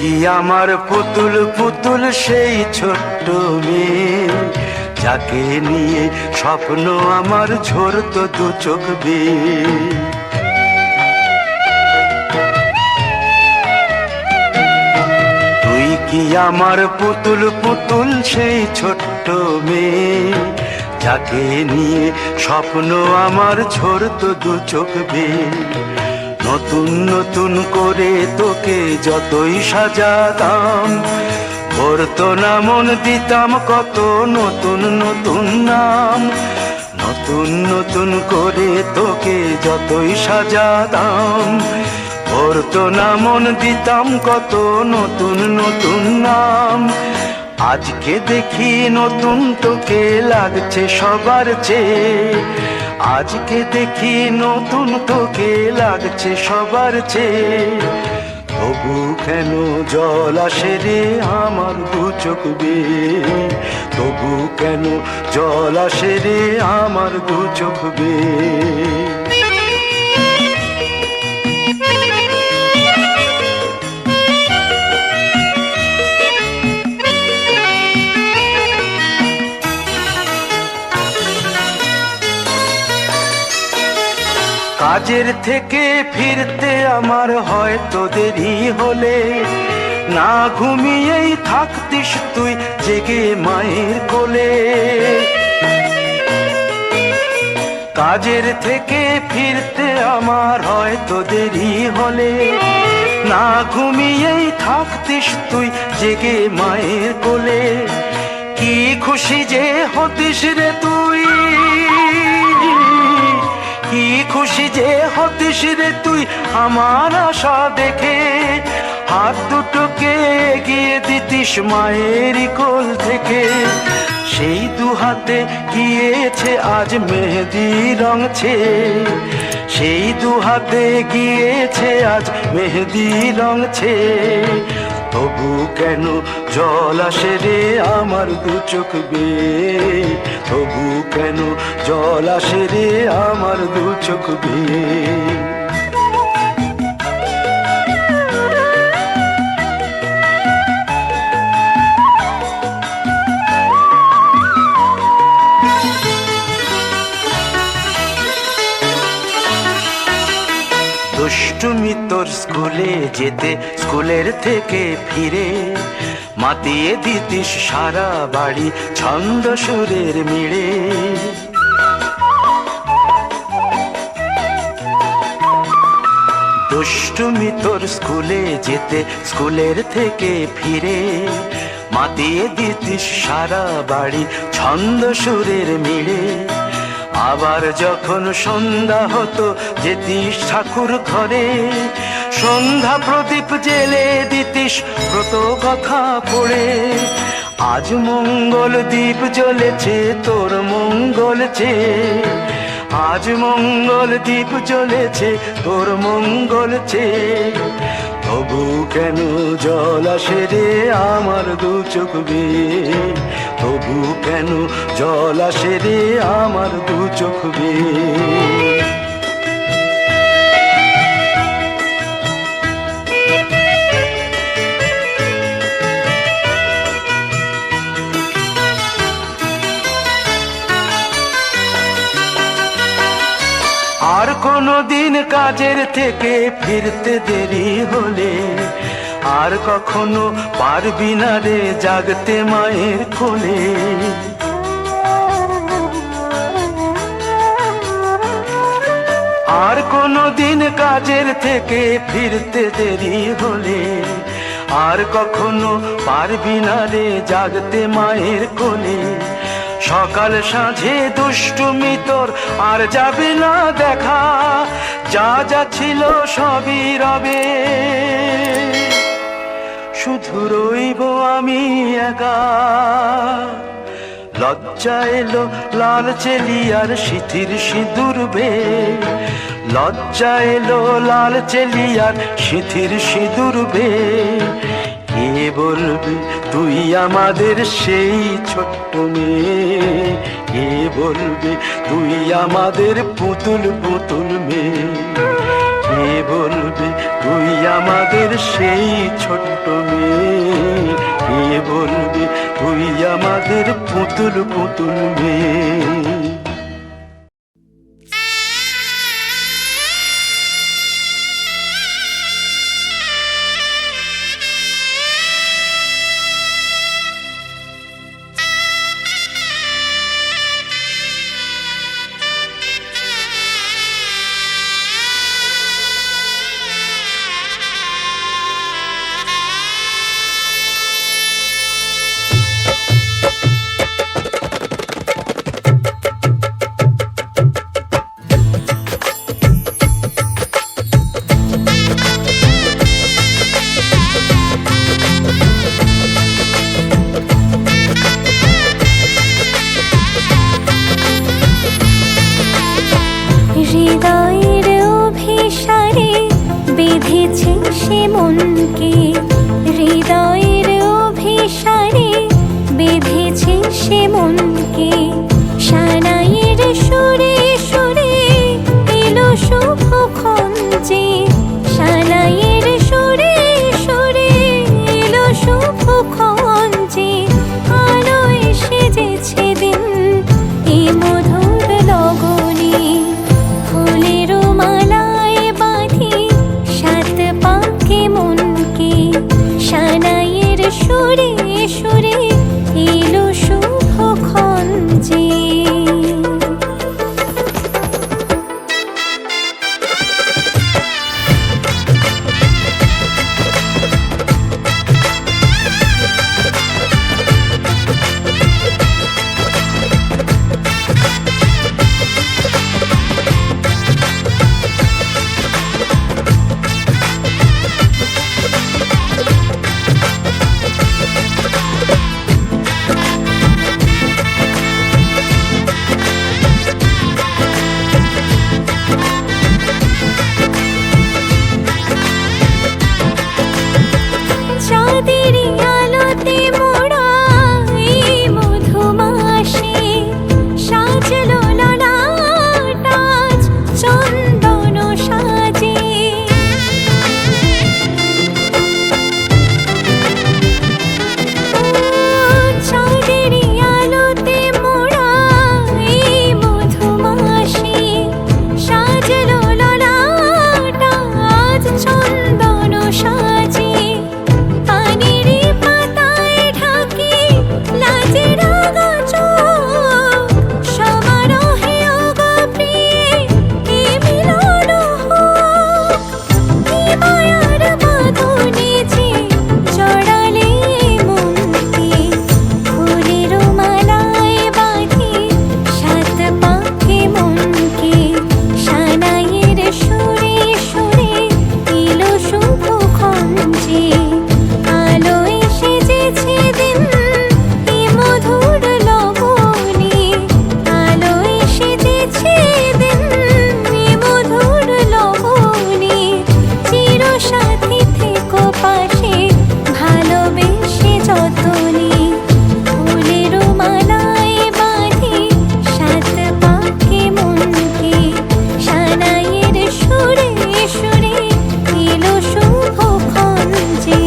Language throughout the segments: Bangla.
কি আমার পুতুল পুতুল সেই ছোট্ট মেয়ে, যাকে নিয়ে স্বপ্ন আমার ঝরতো দু চোখ বেয়ে। তুই কি আমার পুতুল পুতুল সেই ছোট্ট মেয়ে, যাকে নিয়ে স্বপ্ন আমার ঝরতো দু চোখ বেয়ে। নতুন নতুন করে তোকে যতই সাজাতাম, ভরতো না মন, দিতাম কত নতুন নতুন নাম। নতুন নতুন করে তোকে যতই সাজাতাম, ভরতো না মন, দিতাম কত নতুন নতুন নাম। আজকে দেখি নতুন তোকে লাগছে সবার চেয়ে, আজকে দেখি নতুন তোকে লাগছে সবার চেয়ে। তবু কেন জল আসে রে আমার দু চোখ বেয়ে, তবু কেন জল আসে রে আমার দু চোখ বেয়ে। কাজের থেকে ফিরতে আমার হয়তো দেরি হলে, না ঘুমিয়েই থাকতিস তুই জেগে মায়ের কোলে। কাজের থেকে ফিরতে আমার হয়তো দেরি হলে, না ঘুমিয়েই থাকতিস তুই জেগে মায়ের কোলে। কি খুশি যে হতিস রে তুই, কি খুশি যে হতিস রে তুই আমার আশা দেখে। হাত দুটোকে এগিয়ে দিতিস মায়ের কোল থেকে, সেই দু হাতে গিয়েছে আজ মেহেদি রং ছেয়ে। সেই দু হাতে গিয়েছে আজ মেহেদি রং ছেয়ে। তবু কেন জল আসে রে আমার দু চোখ বেয়ে, তবু কেন জল আসে রে আমার দু চোখ বেয়ে। দুষ্টুমি তোর স্কুলে যেতে, স্কুলের থেকে ফিরে মাতিয়ে দিতিস সারা বাড়ি ছন্দ সুরের মিড়ে। দুষ্টুমি তোর স্কুলে যেতে, স্কুলের থেকে ফিরে মাতিয়ে দিতিস সারা বাড়ি ছন্দ সুরের মিড়ে। আবার যখন সন্ধ্যা হতো যেতিস ঠাকুর ঘরে, সন্ধ্যা প্রদীপ জেলে দিতিস ব্রত কথা পড়ে। আজ মঙ্গল দ্বীপ জ্বলেছে তোর মঙ্গল চেয়ে, আজ মঙ্গল দ্বীপ জ্বলেছে তোর মঙ্গল চেয়ে। তবু কেন জল আসে রে আমার দু চোখ বেয়ে, তবু কেন জল আসে রে আমার দু চোখ বেয়ে। আর কোনো দিন কাজের থেকে ফিরতে দেরি হলে, আর কখনো পারবি না রে জাগতে মায়ের কোলে। আর কোনো দিন কাজের থেকে ফিরতে দেরি হলে, আর কখনো পারবি না রে জাগতে মায়ের কোলে। সকাল সাঁঝে দুষ্টুমি তোর আর যাবে না দেখা, যা যা ছিল সবই রবে, শুধু রইব আমি একা। লজ্জা এলো লাল চেলিয়ার সিথির সিঁদুর বেয়ে, লজ্জা এলো লাল চেলিয়ার সিথির সিঁদুর বেয়ে। কে বলবি তুই আমাদের সেই ছোট্ট মেয়ে, কে বলবি তুই আমাদের পুতুল পুতুল মেয়ে, কে বলবি তুই আমাদের সেই ছোট্ট মেয়ে, কে বলবে তুই আমাদের পুতুল পুতুল মেয়ে। হৃদয়ের অভিসারে বেঁধেছে সে মনকে, হৃদয়ের অভিসারে বেঁধেছে সে মনকে। সানাইয়ের সুরে সুরে এলো শুভক্ষণ যে, সানাইয়ের সুরে সুরে এলো শুভক্ষণ যে। আলোয় সেজেছে দিন এ মধুর লগনে, ফুলের মালায় বাঁধি সাত পাকে মনকে। সানাইয়ের সুরে সুরে এলো শুভক্ষণ যে। চাঁদের আলোতে মোড়া এই মধুমাসে সাজলো ললাট আজ চন্দন সাজে। চাঁদের আলোতে মোড়া এই মধুমাসে সাজলো ললাট আজ চন্দন সাজে। পানির পাতায় ঢাকি লাজের আগা চোখ, সমারোহে ওগো প্রিয়ে এ মিলন হোক। কি মায়ার বাঁধনে যে জড়ালে মনকে, ফুলের মালায় বাঁধি সাত পাকে মনকে। সানাইয়ের সুরে সুরে এলো শুভক্ষণ যে, আলোয় সেজেছে দিন এ মধুর লগনে। আলোয় সেজেছে দিন এ মধুর লগনে। চিরসাথী থেকো পাশে ভালোবেসে যতনে, ফুলের মালায় বাঁধি সাত পাকে মনকে। সানাইয়ের সুরে সুরে এলো শুভক্ষণ যে।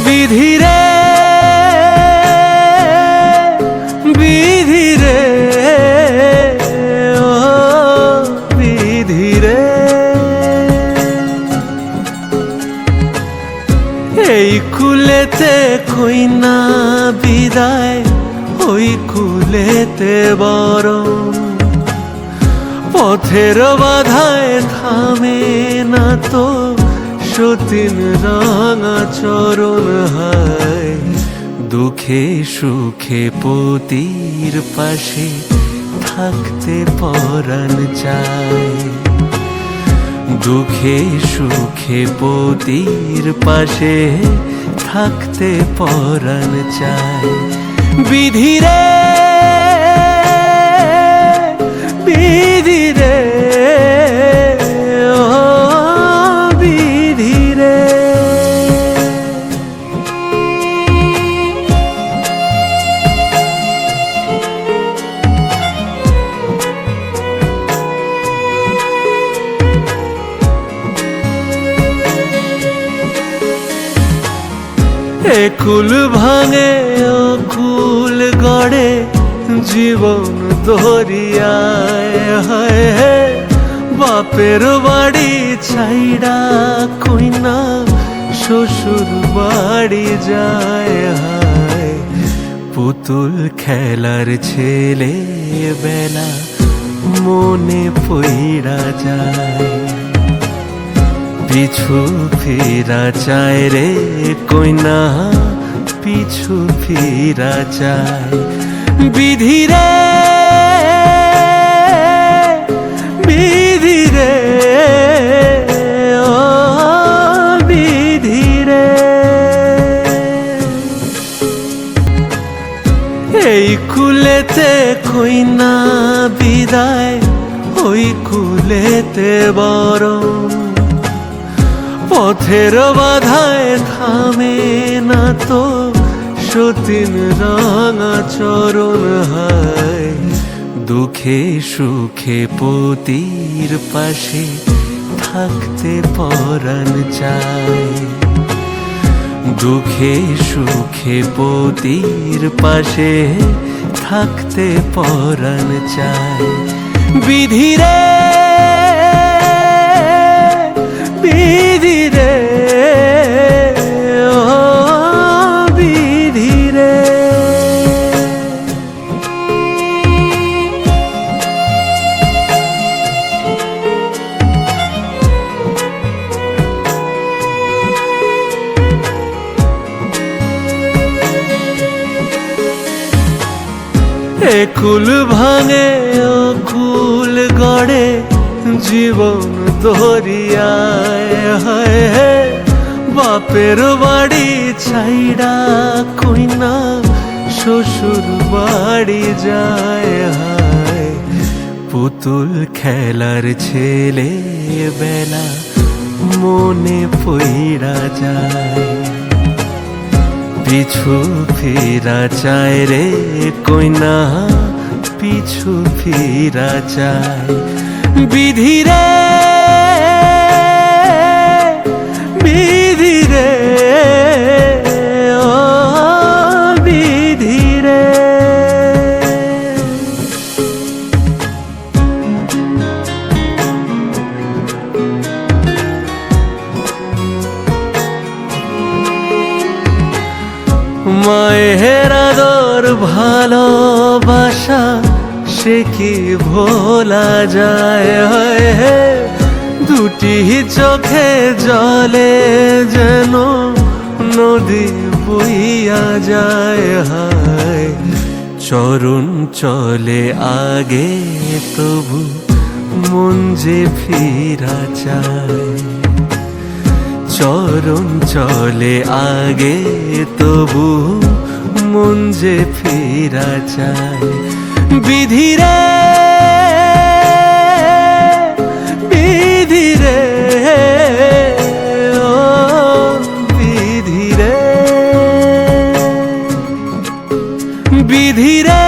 বিধিরে বিধিরে ও বিধিরে, এই কুলেতে কইনা বিদায়, ওই কুলেতে বরণ। পথের বাধায় থামে না তো সতীন রাঙা চরণ হায়। দুঃখে সুখে পতির পাশে থাকতে পরাণ চায়। দুঃখে সুখে পতির পাশে থাকতে পরাণ চায়। বিধিরে বিধিরে ও বিধিরে। একুল ভাঙে ও কুল গড়ে জীবন দরিয়ায়। হায় হে বাপের বাড়ি ছাইড়া কইনা শ্বশুর বাড়ি যায়। হায় পুতুল খেলার ছেলে বেলা মনে পইড়া যায়। পিছু ফিরা চায় রে কইনা পিছু ফিরা চায়। বিধিরে বিধিরে ও বিধিরে। এই কুলেতে কইনা বিদায় ওই কুলেতে বরং। পথের বাধায় থামে না তো সতীন রাঙা চরণ। হায় দুঃখে সুখে পতির পাশে থাকতে পরাণ চায়। দুঃখে সুখে পতির পাশে থাকতে পরাণ চায়। বিধিরে বিধিরে ও বিধিরে। একুল ভাঙে ও কুল গড়ে জীবন দরিয়ায়। হায় হে বাপের বাড়ি ছাইড়া কইনা শ্বশুর বাড়ি যায়। হায় পুতুল খেলার ছেলে বেলা মনে পইড়া যায়। পিছু ফিরা চায় রে কইনা পিছু ফিরা চায়। বিধিরে বিধিরে ও বিধিরে। মায়ের আদর ভালোবাসা সে কি ভোলা যায়। হায় হে দুটি চোখে জলে যেন নদী বইয়া যায়। হায় চরণ চলে আগে তবু মন যে ফিরা চায়। চরণ চলে আগে তবু মন যে ফিরা চায়। বিধিরে বিধিরে ও বিধিরে বিধিরে।